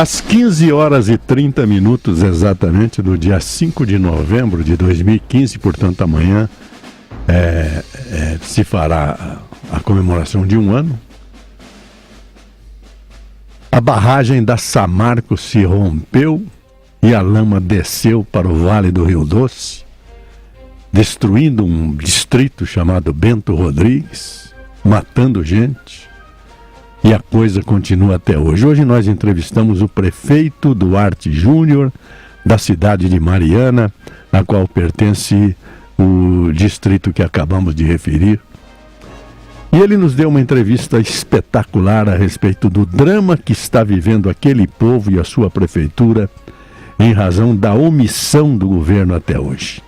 Às 15 horas e 30 minutos exatamente do dia 5 de novembro de 2015, portanto amanhã se fará a comemoração de um ano. A barragem da Samarco se rompeu e a lama desceu para o Vale do Rio Doce, destruindo um distrito chamado Bento Rodrigues, matando gente. E a coisa continua até hoje. Hoje nós entrevistamos o prefeito Duarte Júnior, da cidade de Mariana, a qual pertence o distrito que acabamos de referir. E ele nos deu uma entrevista espetacular a respeito do drama que está vivendo aquele povo e a sua prefeitura em razão da omissão do governo até hoje.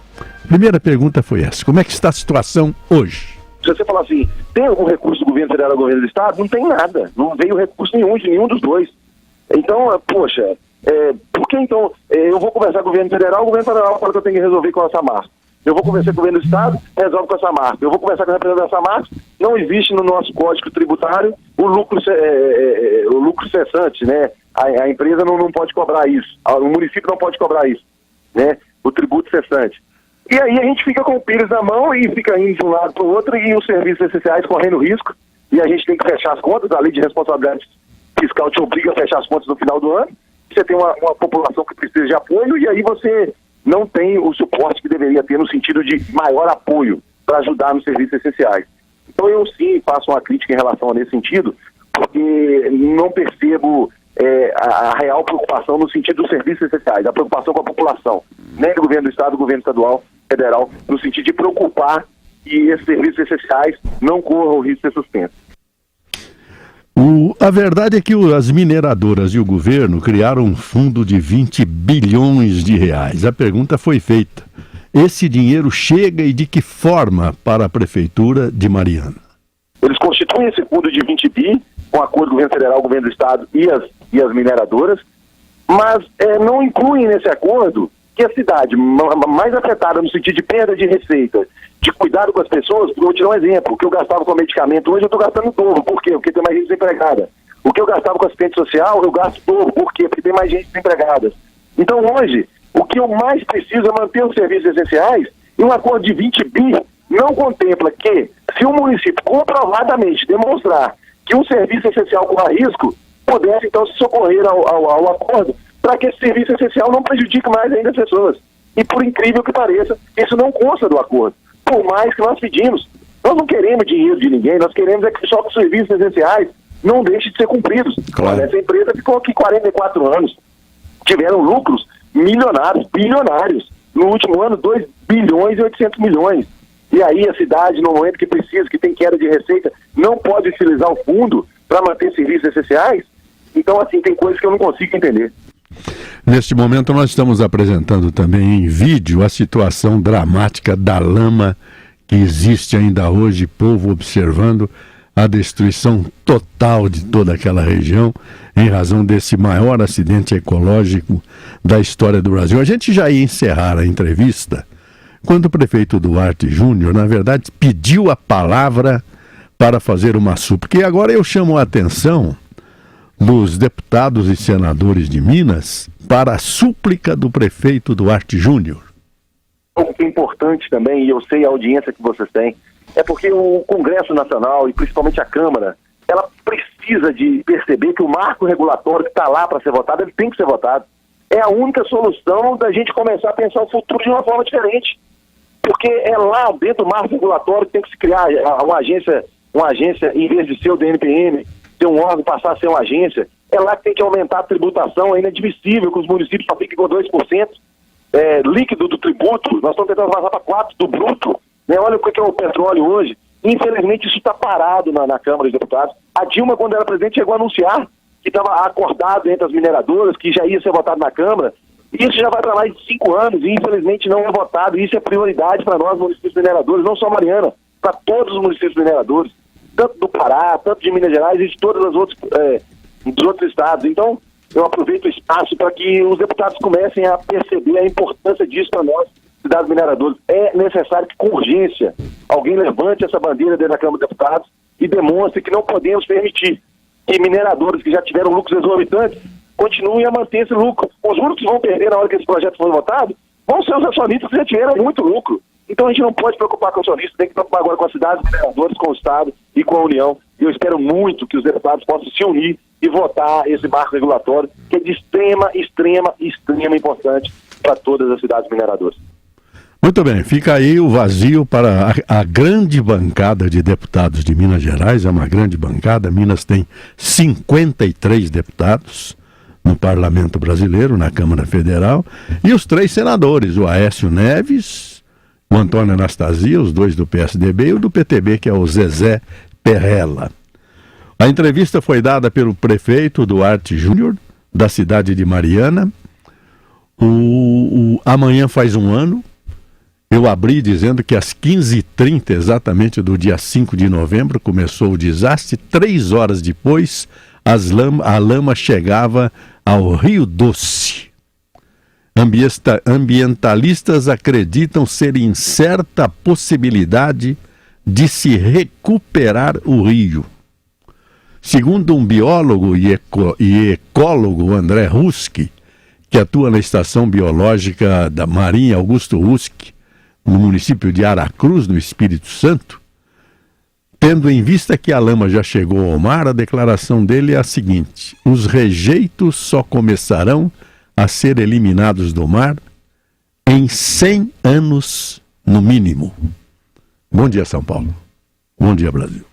A primeira pergunta foi essa: como é que está a situação hoje? Se você falar assim, tem algum recurso do governo federal ou do governo do estado? Não tem nada. Não veio recurso nenhum de nenhum dos dois. Então, poxa, por que então eu vou conversar com o governo federal fala que eu tenho que resolver com a Samarco. Eu vou conversar com o governo do estado, resolve com a Samarco. Eu vou conversar com a representante da Samarco, não existe no nosso código tributário o lucro cessante, né? A empresa não pode cobrar isso. O município não pode cobrar isso, né? O tributo cessante. E aí a gente fica com o pires na mão e fica indo de um lado para o outro e os serviços essenciais correndo risco. E a gente tem que fechar as contas, a lei de responsabilidade fiscal te obriga a fechar as contas no final do ano. Você tem uma população que precisa de apoio e aí você não tem o suporte que deveria ter no sentido de maior apoio para ajudar nos serviços essenciais. Então eu sim faço uma crítica em relação a nesse sentido, porque não percebo a real preocupação no sentido dos serviços essenciais, a preocupação com a população, nem do governo do estado, do governo estadual, federal, no sentido de preocupar que esses serviços essenciais não corram o risco de ser suspensos. A verdade é que as mineradoras e o governo criaram um fundo de 20 bilhões de reais. A pergunta foi feita: esse dinheiro chega e de que forma para a prefeitura de Mariana? Eles constituem esse fundo de 20 bi, com acordo do governo federal, governo do estado e as mineradoras, mas não incluem nesse acordo que a cidade mais afetada no sentido de perda de receita, de cuidado com as pessoas. Vou te dar um exemplo: o que eu gastava com medicamento hoje eu estou gastando o dobro. Por quê? Porque tem mais gente desempregada. O que eu gastava com assistente social eu gasto o dobro. Por quê? Porque tem mais gente desempregada. Então hoje, o que eu mais preciso é manter os serviços essenciais, e um acordo de 20 bi não contempla que, se o município comprovadamente demonstrar que um serviço essencial corra risco, pudesse então se socorrer ao acordo para que esse serviço essencial não prejudique mais ainda as pessoas. E por incrível que pareça, isso não consta do acordo. Por mais que nós pedimos, nós não queremos dinheiro de ninguém, nós queremos que só que os serviços essenciais não deixem de ser cumpridos. Claro. Essa empresa ficou aqui 44 anos, tiveram lucros milionários, bilionários. No último ano, 2 bilhões e 800 milhões. E aí a cidade, no momento que precisa, que tem queda de receita, não pode utilizar o fundo para manter serviços essenciais. Então, assim, tem coisas que eu não consigo entender. Neste momento nós estamos apresentando também em vídeo a situação dramática da lama que existe ainda hoje, povo observando a destruição total de toda aquela região em razão desse maior acidente ecológico da história do Brasil. A gente já ia encerrar a entrevista quando o prefeito Duarte Júnior, na verdade, pediu a palavra para fazer uma súplica. E agora eu chamo a atenção dos deputados e senadores de Minas para a súplica do prefeito Duarte Júnior. O que é importante também, e eu sei a audiência que vocês têm, é porque o Congresso Nacional e principalmente a Câmara, ela precisa de perceber que o marco regulatório que está lá para ser votado, ele tem que ser votado. É a única solução da gente começar a pensar o futuro de uma forma diferente. Porque é lá dentro do marco regulatório que tem que se criar uma agência, em vez de ser o DNPM, ter um órgão, passar a ser uma agência. É lá que tem que aumentar a tributação. É inadmissível que os municípios só fiquem com 2% líquido do tributo. Nós estamos tentando passar para 4% do bruto. Né? Olha o que é o petróleo hoje. Infelizmente isso está parado na Câmara dos Deputados. A Dilma, quando era presidente, chegou a anunciar que estava acordado entre as mineradoras, que já ia ser votado na Câmara. Isso já vai para mais de 5 anos e infelizmente não é votado. Isso é prioridade para nós, municípios mineradores, não só Mariana, para todos os municípios mineradores, tanto do Pará, tanto de Minas Gerais e de todos os outros estados. Então, eu aproveito o espaço para que os deputados comecem a perceber a importância disso para nós, cidades mineradoras. É necessário que, com urgência, alguém levante essa bandeira dentro da Câmara dos Deputados e demonstre que não podemos permitir que mineradores que já tiveram lucros exorbitantes continuem a manter esse lucro. Os únicos que vão perder na hora que esse projeto for votado vão ser os acionistas que já tiveram muito lucro. Então a gente não pode preocupar com o acionista, tem que preocupar agora com as cidades, os vereadores, com o Estado e com a União. E eu espero muito que os deputados possam se unir e votar esse marco regulatório, que é de extrema importância para todas as cidades mineradoras. Muito bem, fica aí o vazio para a grande bancada de deputados de Minas Gerais. É uma grande bancada. Minas tem 53 deputados no Parlamento Brasileiro, na Câmara Federal, e os 3 senadores, o Aécio Neves, o Antônio Anastasia, os 2 do PSDB, e o do PTB, que é o Zezé Perrella. A entrevista foi dada pelo prefeito Duarte Júnior, da cidade de Mariana. Amanhã faz um ano. Eu abri dizendo que às 15h30, exatamente do dia 5 de novembro, começou o desastre. 3 horas depois, a lama chegava ao Rio Doce. Ambientalistas acreditam ser incerta a possibilidade de se recuperar o rio. Segundo um biólogo e ecólogo, André Ruski, que atua na Estação Biológica da Marinha Augusto Ruski, no município de Aracruz, no Espírito Santo, tendo em vista que a lama já chegou ao mar, a declaração dele é a seguinte: os rejeitos só começarão a ser eliminados do mar em 100 anos no mínimo. Bom dia, São Paulo. Bom dia, Brasil.